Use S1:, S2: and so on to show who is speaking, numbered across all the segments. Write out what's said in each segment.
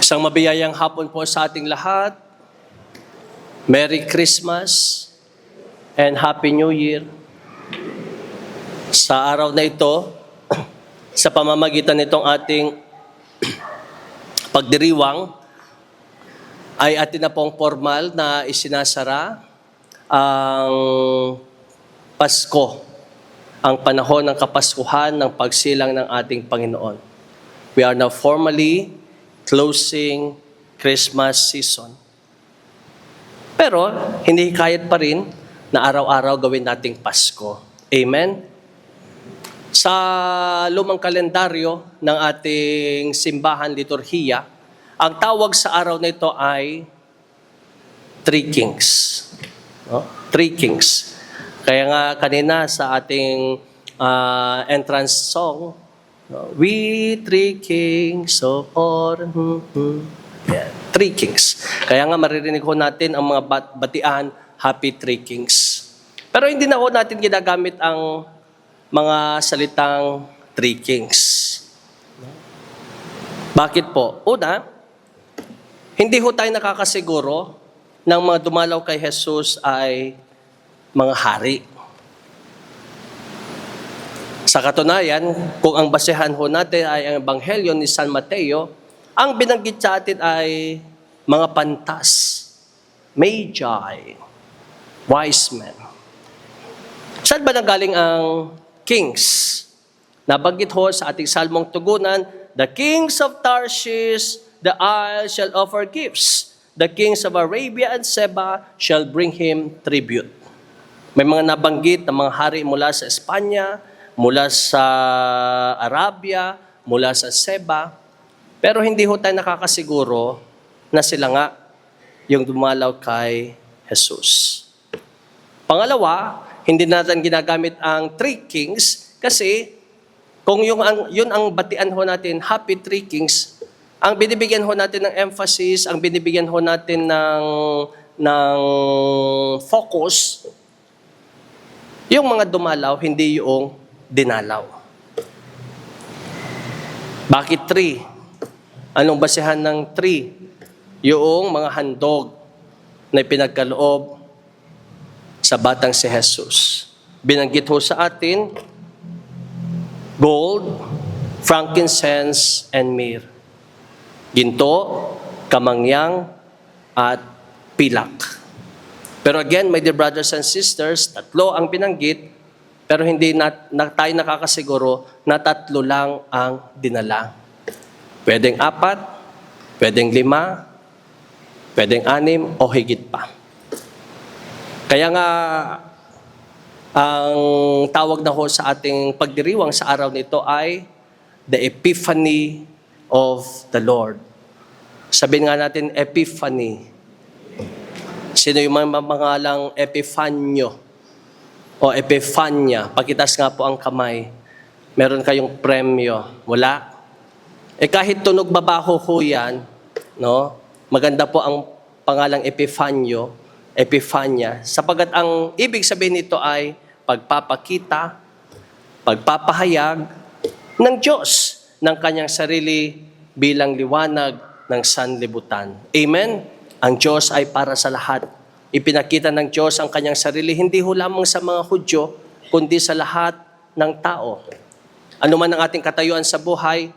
S1: Isang mabiyayang hapon po sa ating lahat. Merry Christmas and Happy New Year. Sa araw na ito, sa pamamagitan nitong ating pagdiriwang, ay atin na pong formal na isinasara ang Pasko, ang panahon ng Kapaskuhan ng pagsilang ng ating Panginoon. We are now formally closing Christmas season. Pero hindi hikayat pa rin na araw-araw gawin nating Pasko. Amen? Sa lumang kalendaryo ng ating simbahan liturhiya, ang tawag sa araw na ito ay Three Kings. No? Three Kings. Kaya nga kanina sa ating entrance song, we three kings of yeah, Three Kings. Kaya nga maririnig ko natin ang mga batian, Happy Three Kings. Pero hindi na ho natin ginagamit ang mga salitang Three Kings. Bakit po? Una, hindi ho tayo nakakasiguro ng mga dumalaw kay Jesus ay mga hari. Sa katunayan, kung ang basehan ho natin ay ang Ebanghelyo ni San Mateo, ang binanggit sa atin ay mga pantas, magi, wise men. Saan ba nanggaling ang kings? Nabanggit ho sa ating salmong tugunan, the kings of Tarshish, the isle shall offer gifts. The kings of Arabia and Seba shall bring him tribute. May mga nabanggit na mga hari mula sa Espanya, mula sa Arabia, mula sa Seba, pero hindi ho tayo nakakasiguro na sila nga yung dumalaw kay Jesus. Pangalawa, hindi natin ginagamit ang Three Kings kasi kung yun ang batian ho natin, Happy Three Kings, ang binibigyan ho natin ng emphasis, ang binibigyan ho natin ng focus, yung mga dumalaw, hindi yung dinalaw. Bakit three? Anong basehan ng three? Yung mga handog na pinagkaloob sa batang si Jesus. Binanggit ho sa atin, gold, frankincense, and myrrh. Ginto, kamangyang, at pilak. Pero again, my dear brothers and sisters, tatlo ang binanggit, pero hindi tayo nakakasiguro na tatlo lang ang dinala. Pwedeng 4, pwedeng 5, pwedeng 6, o higit pa. Kaya nga, ang tawag na ho sa ating pagdiriwang sa araw nito ay the Epiphany of the Lord. Sabihin nga natin, Epiphany. Sino yung mga mangalang Epifanyo? O Epifanya, pakitas nga po ang kamay. Meron kayong premyo. Wala? Kahit tunog babaho ho yan, no? Maganda po ang pangalang Epifanyo, Epifanya, sapagat ang ibig sabihin nito ay pagpapakita, pagpapahayag ng Diyos ng kanyang sarili bilang liwanag ng sanlibutan. Amen? Ang Diyos ay para sa lahat. Ipinakita ng Diyos ang kanyang sarili, hindi ho lamang sa mga Hudyo, kundi sa lahat ng tao. Ano man ang ating katayuan sa buhay,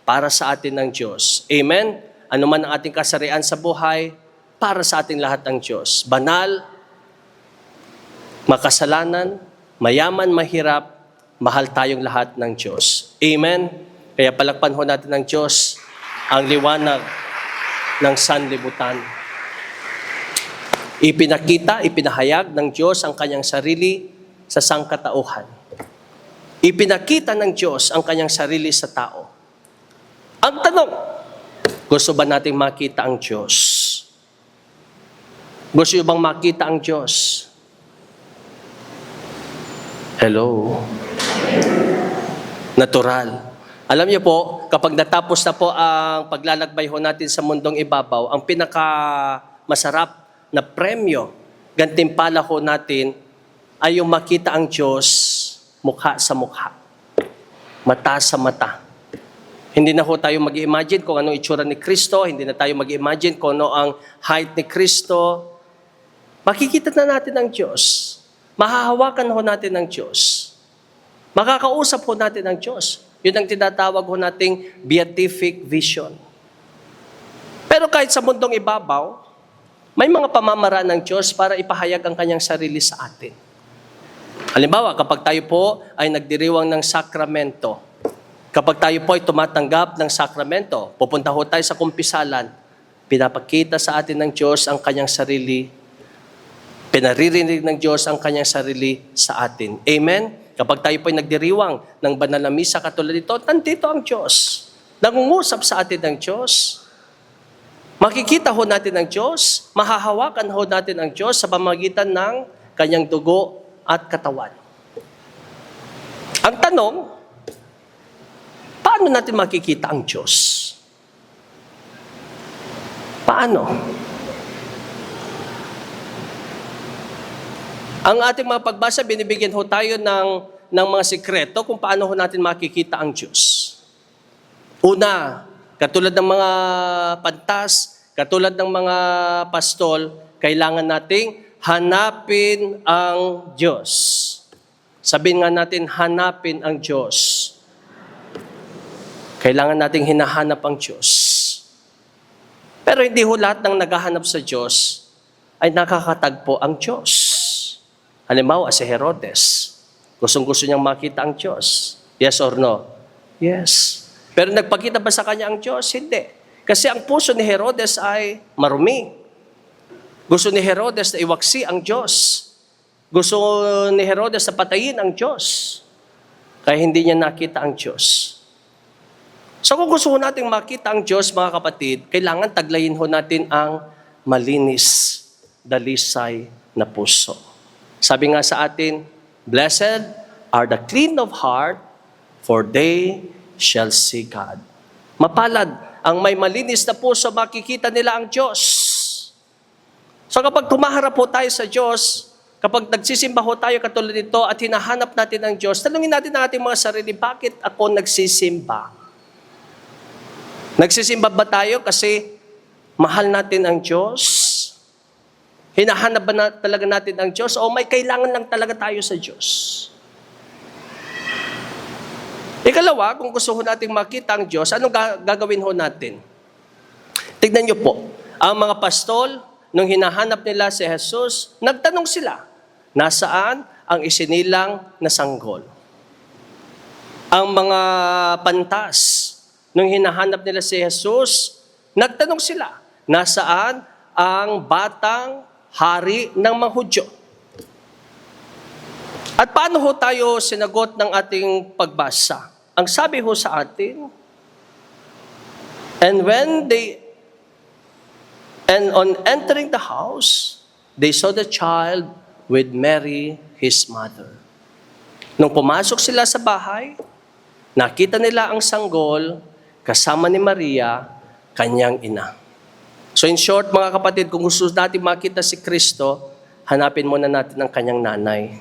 S1: para sa atin ng Diyos. Amen? Ano man ang ating kasarian sa buhay, para sa ating lahat ng Diyos. Banal, makasalanan, mayaman, mahirap, mahal tayong lahat ng Diyos. Amen? Kaya palakpan ho natin ng Diyos ang liwanag ng sanlibutan. Ipinakita, ipinahayag ng Diyos ang kanyang sarili sa sangkatauhan. Ipinakita ng Diyos ang kanyang sarili sa tao. Ang tanong, gusto ba nating makita ang Diyos? Gusto nyo bang makita ang Diyos? Hello? Natural. Alam niyo po, kapag natapos na po ang paglalakbay ho natin sa mundong ibabaw, ang pinakamasarap na premyo, gantimpala ho natin, ay yung makita ang Diyos mukha sa mukha, mata sa mata. Hindi na ho tayo mag-imagine kung anong itsura ni Kristo, hindi na tayo mag-imagine kung ano ang height ni Kristo. Makikita na natin ang Diyos. Mahahawakan ho natin ang Diyos. Makakausap ho natin ang Diyos. Yun ang tinatawag ho nating beatific vision. Pero kahit sa mundong ibabaw, may mga pamamaraan ng Diyos para ipahayag ang kanyang sarili sa atin. Halimbawa, kapag tayo po ay nagdiriwang ng sakramento, kapag tayo po ay tumatanggap ng sakramento, pupunta ho tayo sa kumpisalan, pinapakita sa atin ng Diyos ang kanyang sarili, pinaririnig ng Diyos ang kanyang sarili sa atin. Amen? Kapag tayo po ay nagdiriwang ng banal na misa katulad nito, nandito ang Diyos. Nangungusap sa atin ng Diyos. Makikita ho natin ang Diyos, mahahawakan ho natin ang Diyos sa pamamagitan ng kanyang dugo at katawan. Ang tanong, paano natin makikita ang Diyos? Paano? Ang ating mga pagbasa, binibigyan ho tayo ng mga sikreto kung paano ho natin makikita ang Diyos. Una, katulad ng mga pantas, katulad ng mga pastol, kailangan nating hanapin ang Diyos. Sabihin nga natin, hanapin ang Diyos. Kailangan nating hinahanap ang Diyos. Pero hindi ho lahat ng naghahanap sa Diyos ay nakakatagpo ang Diyos. Halimbawa, si Herodes. Gustong-gusto niyang makita ang Diyos. Yes or no? Yes. Pero nagpakita ba sa kanya ang Diyos? Hindi. Kasi ang puso ni Herodes ay marumi. Gusto ni Herodes na iwaksi ang Diyos. Gusto ni Herodes na patayin ang Diyos. Kaya hindi niya nakita ang Diyos. So kung gusto natin makita ang Diyos, mga kapatid, kailangan taglayin ho natin ang malinis, dalisay na puso. Sabi nga sa atin, blessed are the clean of heart, for they shall see God. Mapalad ang may malinis na puso, makikita nila ang Diyos. So kapag tumaharap po tayo sa Diyos, kapag nagsisimba ho tayo katulad nito at hinahanap natin ang Diyos, tanungin natin ang ating mga sarili, bakit ako nagsisimba? Nagsisimba ba tayo kasi mahal natin ang Diyos? Hinahanap ba talaga natin ang Diyos? O may kailangan lang talaga tayo sa Diyos? Ikalawa, kung gusto ho natin makita ang Diyos, anong gagawin ho natin? Tignan niyo po, ang mga pastol, nung hinahanap nila si Jesus, nagtanong sila, nasaan ang isinilang na sanggol? Ang mga pantas, nung hinahanap nila si Jesus, nagtanong sila, nasaan ang batang hari ng mga Hudyo? At paano ho tayo sinagot ng ating pagbasa? Ang sabi ho sa atin, and on entering the house, they saw the child with Mary, his mother. Nung pumasok sila sa bahay, nakita nila ang sanggol kasama ni Maria, kanyang ina. So in short, mga kapatid, kung gusto natin makita si Kristo, hanapin muna natin ang kanyang nanay.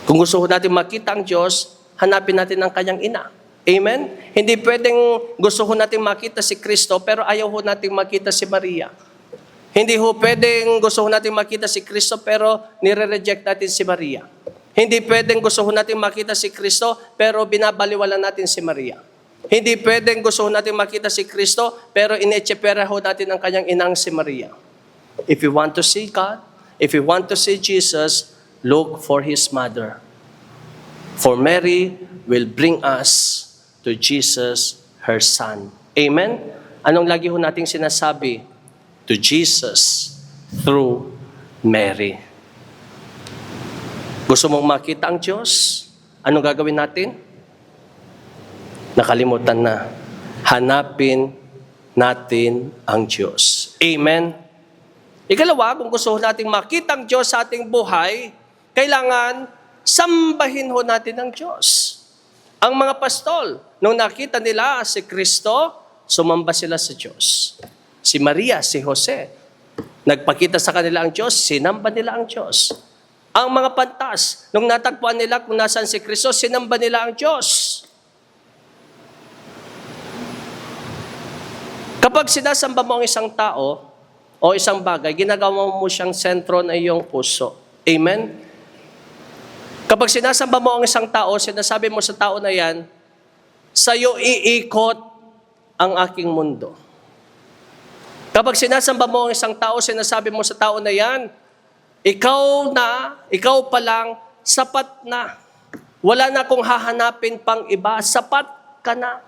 S1: Kung gusto natin makita ang Diyos, hanapin natin ang kanyang ina. Amen? Hindi pwedeng gusto natin makita si Kristo, pero ayaw natin makita si Maria. Hindi pwedeng gusto natin makita si Kristo, pero nire-reject natin si Maria. Hindi pwedeng gusto natin makita si Kristo, pero binabaliwala natin si Maria. Hindi pwedeng gusto natin makita si Kristo, pero inetsepera natin ang kanyang inang si Maria. If you want to see God, if you want to see Jesus, look for His mother. For Mary will bring us to Jesus, her Son. Amen? Anong lagi nating sinasabi? To Jesus through Mary. Gusto mong makita ang Diyos? Anong gagawin natin? Nakalimutan na. Hanapin natin ang Diyos. Amen? Ikalawa, kung gusto nating makita ang Diyos sa ating buhay, kailangan sambahin natin ang Diyos. Ang mga pastol, nung nakita nila si Kristo, sumamba sila sa Diyos. Si Maria, si Jose, nagpakita sa kanila ang Diyos, sinamba nila ang Diyos. Ang mga pantas, nung natagpuan nila kung nasaan si Kristo, sinamba nila ang Diyos. Kapag sinasamba mo ang isang tao o isang bagay, ginagawa mo siyang sentro ng iyong puso. Amen? Kapag sinasamba mo ang isang tao, sinasabi mo sa tao na yan, sa'yo iikot ang aking mundo. Kapag sinasamba mo ang isang tao, sinasabi mo sa tao na yan, ikaw pa lang, sapat na. Wala na akong hahanapin pang iba, sapat ka na.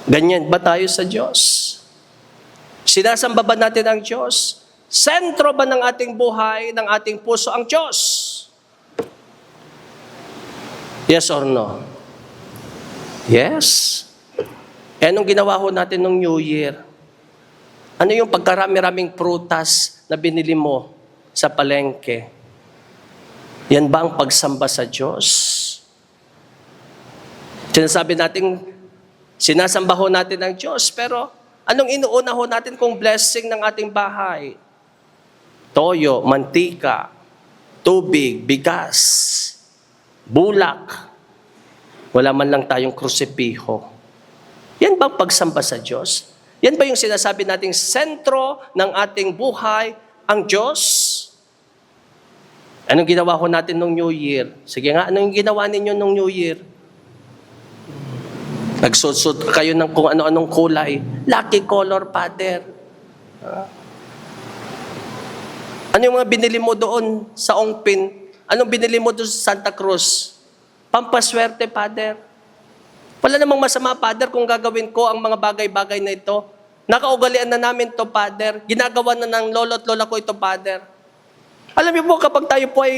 S1: Ganyan ba tayo sa Diyos? Sinasamba ba natin ang Diyos? Sentro ba ng ating buhay, ng ating puso ang Diyos? Yes or no? Yes. Eh, anong ginawa ho natin nung New Year? Ano yung pagkarami-raming prutas na binili mo sa palengke? Yan ba ang pagsamba sa Diyos? Sinasabi natin, sinasamba ho natin ang Diyos, pero anong inuuna ho natin kung blessing ng ating bahay? Toyo, mantika, tubig, bigas, bulak. Wala man lang tayong krusipiho. Yan ba ang pagsamba sa Diyos? Yan ba yung sinasabi nating sentro ng ating buhay, ang Diyos? Anong ginawa ho natin nung New Year? Sige nga, anong ginawa ninyo nung New Year? Nagsusot kayo ng kung ano-anong kulay. Lucky color, Father. Ano yung mga binili mo doon sa Ongpin? Anong binili mo doon sa Santa Cruz? Pampaswerte, Father. Wala namang masama, Father, kung gagawin ko ang mga bagay-bagay na ito. Nakaugalian na namin to, Father. Ginagawa na ng lolo at lola ko ito, Father. Alam niyo po, kapag tayo po ay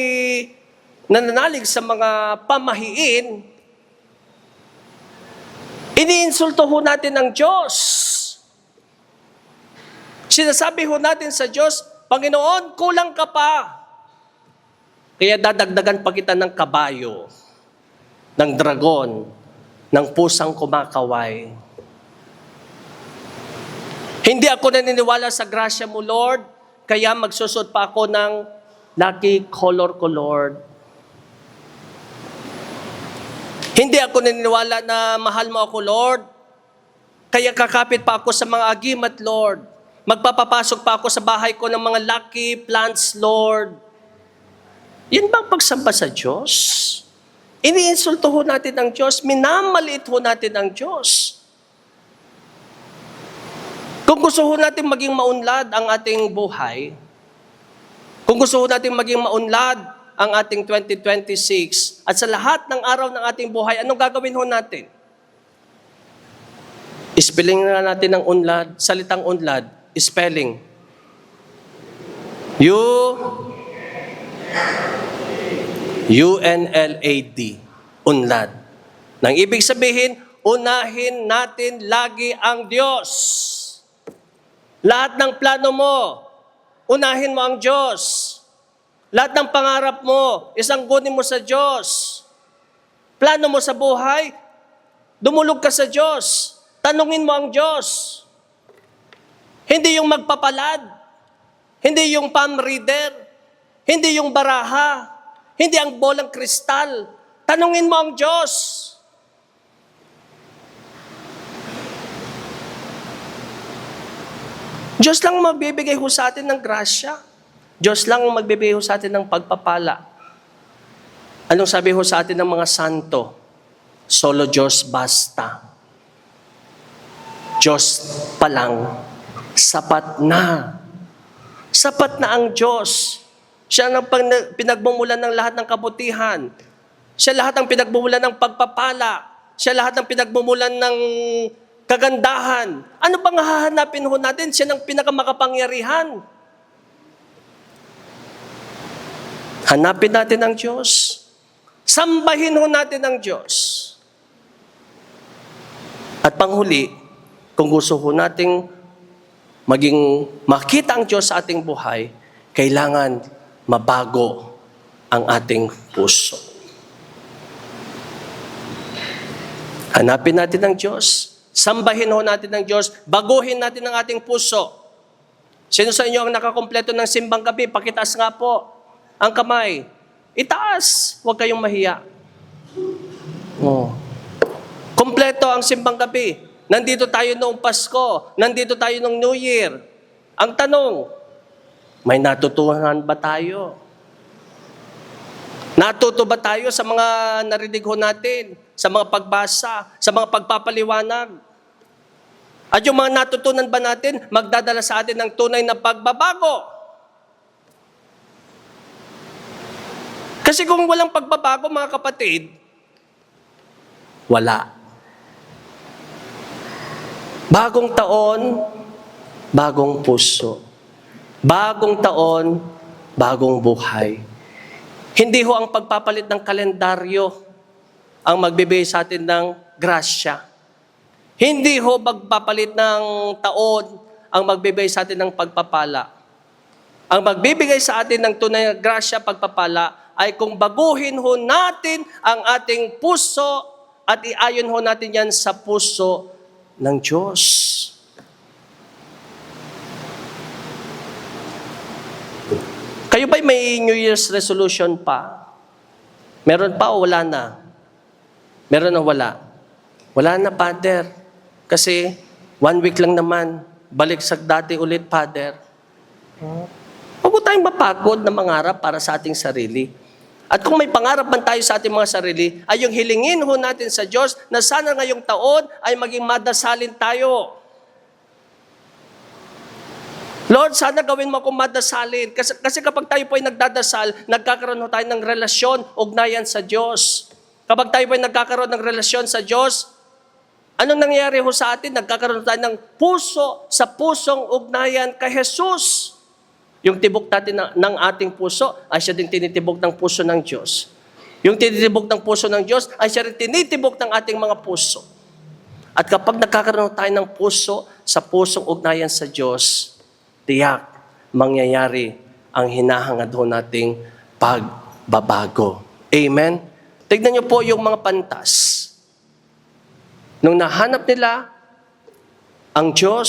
S1: nananalig sa mga pamahiin, iniinsulto ho natin ang Diyos. Sinasabi ho natin sa Diyos, Panginoon, kulang ka pa. Kaya dadagdagan pa kita ng kabayo, ng dragon, ng pusang kumakaway. Hindi ako naniniwala sa grasya mo, Lord, kaya magsusot pa ako ng lucky color ko, Lord. Hindi ako naniniwala na mahal mo ako, Lord. Kaya kakapit pa ako sa mga agimat, Lord. Magpapapasok pa ako sa bahay ko ng mga lucky plants, Lord. Yan ba ang pagsamba sa Diyos? Iniinsulto ho natin ang Diyos. Minamaliit ho natin ang Diyos. Kung gusto ho natin maging maunlad ang ating buhay, kung gusto ho natin maging maunlad ang ating 2026, at sa lahat ng araw ng ating buhay, anong gagawin ho natin? Spelling na natin ang unlad, salitang unlad, spelling. U-N-L-A-D, unlad. Nang ibig sabihin, unahin natin lagi ang Diyos. Lahat ng plano mo, unahin mo ang Diyos. Lahat ng pangarap mo, isanggunin mo sa Diyos. Plano mo sa buhay, dumulog ka sa Diyos. Tanungin mo ang Diyos. Hindi yung magpapalad. Hindi yung palm reader. Hindi yung baraha. Hindi ang bolang kristal. Tanungin mo ang Diyos. Diyos lang magbibigay ho sa atin ng grasya. Diyos lang ang magbibigay ho sa atin ng pagpapala. Anong sabi ho sa atin ng mga santo? Solo Diyos basta. Diyos pa lang, sapat na. Sapat na ang Diyos. Siya ang pinagmumulan ng lahat ng kabutihan. Siya lahat ang pinagmumulan ng pagpapala. Siya lahat ang pinagmumulan ng kagandahan. Ano bang hahanapin ho natin? Siya ang pinakamakapangyarihan. Hanapin natin ang Diyos. Sambahin ho natin ang Diyos. At panghuli, kung gusto ho nating maging makita ang Diyos sa ating buhay, kailangan mabago ang ating puso. Hanapin natin ang Diyos. Sambahin ho natin ang Diyos. Baguhin natin ang ating puso. Sino sa inyo ang nakakompleto ng simbang gabi? Pakitaas nga po ang kamay. Itaas. Huwag kayong mahiya. Oh. Kompleto ang simbang gabi. Nandito tayo noong Pasko. Nandito tayo noong New Year. Ang tanong, may natutunan ba tayo? Natuto ba tayo sa mga narinig ho natin, sa mga pagbasa, sa mga pagpapaliwanag? At yung mga natutunan ba natin, magdadala sa atin ng tunay na pagbabago? Kasi kung walang pagbabago, mga kapatid, wala. Bagong taon, bagong puso. Bagong taon, bagong buhay. Hindi ho ang pagpapalit ng kalendaryo ang magbibigay sa atin ng grasya. Hindi ho magpapalit ng taon ang magbibigay sa atin ng pagpapala. Ang magbibigay sa atin ng tunay na grasya, pagpapala, ay kung baguhin ho natin ang ating puso at iayon ho natin yan sa puso ng Diyos. Kayo ba'y may New Year's resolution pa? Meron pa o wala na? Meron o wala? Wala na, Father. Kasi 1 week lang naman. Balik sa dati ulit, Father. Huwag po tayong mapagod na mangarap para sa ating sarili. At kung may pangarap man tayo sa ating mga sarili, ay yung hilingin ho natin sa Diyos na sana ngayong taon ay maging madasalin tayo. Lord, sana gawin mo akong madasalin. Kasi kapag tayo po ay nagdadasal, nagkakaroon ho tayo ng relasyon, ugnayan sa Diyos. Kapag tayo po ay nagkakaroon ng relasyon sa Diyos, anong nangyayari ho sa atin? Nagkakaroon tayo ng puso sa pusong ugnayan kay Jesus. Yung tibok natin ng ating puso ay siya din tinitibok ng puso ng Diyos. Yung tinitibok ng puso ng Diyos ay siya rin tinitibok ng ating mga puso. At kapag nagkakaroon tayo ng puso sa pusong ugnayan sa Diyos, tiyak, mangyayari ang hinahangad ho nating pagbabago. Amen? Tignan niyo po yung mga pantas. Nung nahanap nila ang Diyos,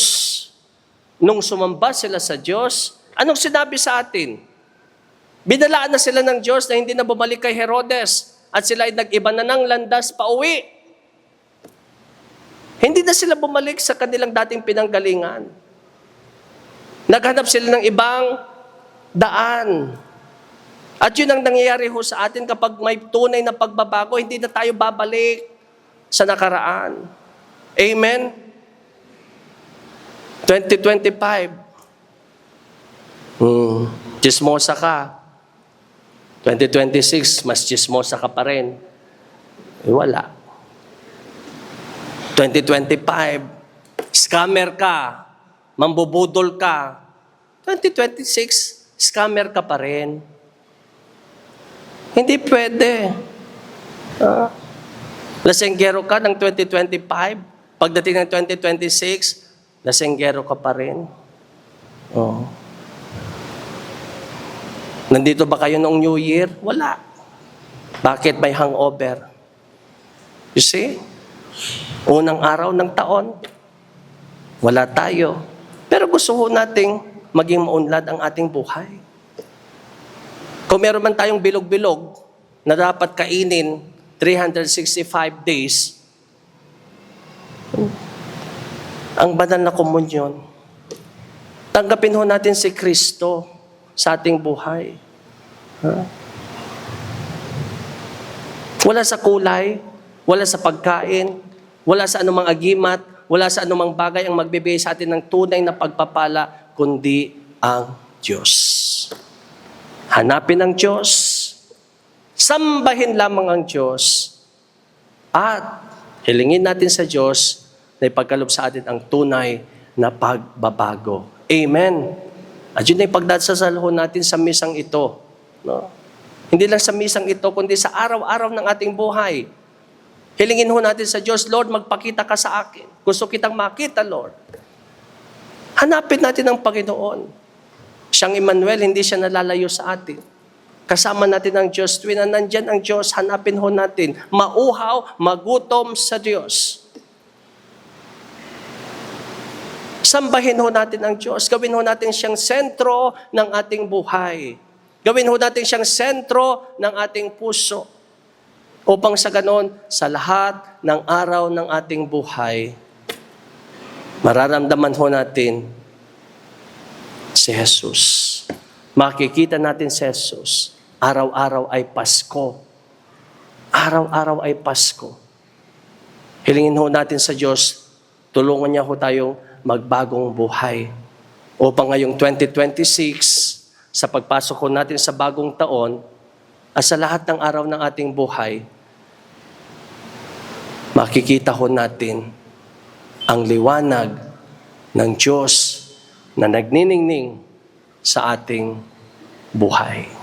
S1: nung sumamba sila sa Diyos, anong sinabi sa atin? Binalaan na sila ng Diyos na hindi na bumalik kay Herodes at sila ay nag-iba na ng landas pa uwi. Hindi na sila bumalik sa kanilang dating pinanggalingan. Naghanap sila ng ibang daan. At yun ang nangyayari ho sa atin kapag may tunay na pagbabago, hindi na tayo babalik sa nakaraan. Amen? 2025. Chismosa ka. 2026, mas chismosa ka pa rin. Wala. 2025, scammer ka. Mambubudol ka. 2026, scammer ka pa rin. Hindi pwede. Lasenggero ka ng 2025. Pagdating ng 2026, lasenggero ka pa rin. Oh. Nandito ba kayo noong New Year? Wala. Bakit may hangover? You see? Unang araw ng taon, wala tayo. Pero gusto ho nating maging maunlad ang ating buhay. Kung meron man tayong bilog-bilog na dapat kainin 365 days, ang banal na komunyon, tanggapin ho natin si Kristo sa ating buhay. Wala sa kulay, wala sa pagkain, wala sa anumang agimat, wala sa anumang bagay ang magbibigay sa atin ng tunay na pagpapala, kundi ang Diyos. Hanapin ang Diyos, sambahin lamang ang Diyos, at hilingin natin sa Diyos na ipagkaloob sa atin ang tunay na pagbabago. Amen. At yun ay pagdasal ho natin sa misang ito. No? Hindi lang sa misang ito, kundi sa araw-araw ng ating buhay. Hilingin ho natin sa Diyos, Lord, magpakita ka sa akin. Gusto kitang makita, Lord. Hanapin natin ang Panginoon. Siyang Emmanuel, hindi siya nalalayo sa atin. Kasama natin ang Diyos. Tuwing na nandyan ang Diyos, hanapin ho natin. Mauhaw, magutom sa Diyos. Sambahin ho natin ang Diyos. Gawin ho natin siyang sentro ng ating buhay. Gawin ho natin siyang sentro ng ating puso. Upang sa ganon, sa lahat ng araw ng ating buhay, Mararamdaman ho natin si Jesus. Makikita natin si Jesus. Araw-araw ay Pasko. Araw-araw ay Pasko. Hilingin ho natin sa Diyos, tulungan niya ho tayong magbagong buhay. Upang ngayong 2026, sa pagpasok ho natin sa bagong taon, at sa lahat ng araw ng ating buhay, makikita ho natin ang liwanag ng Diyos na nagniningning sa ating buhay.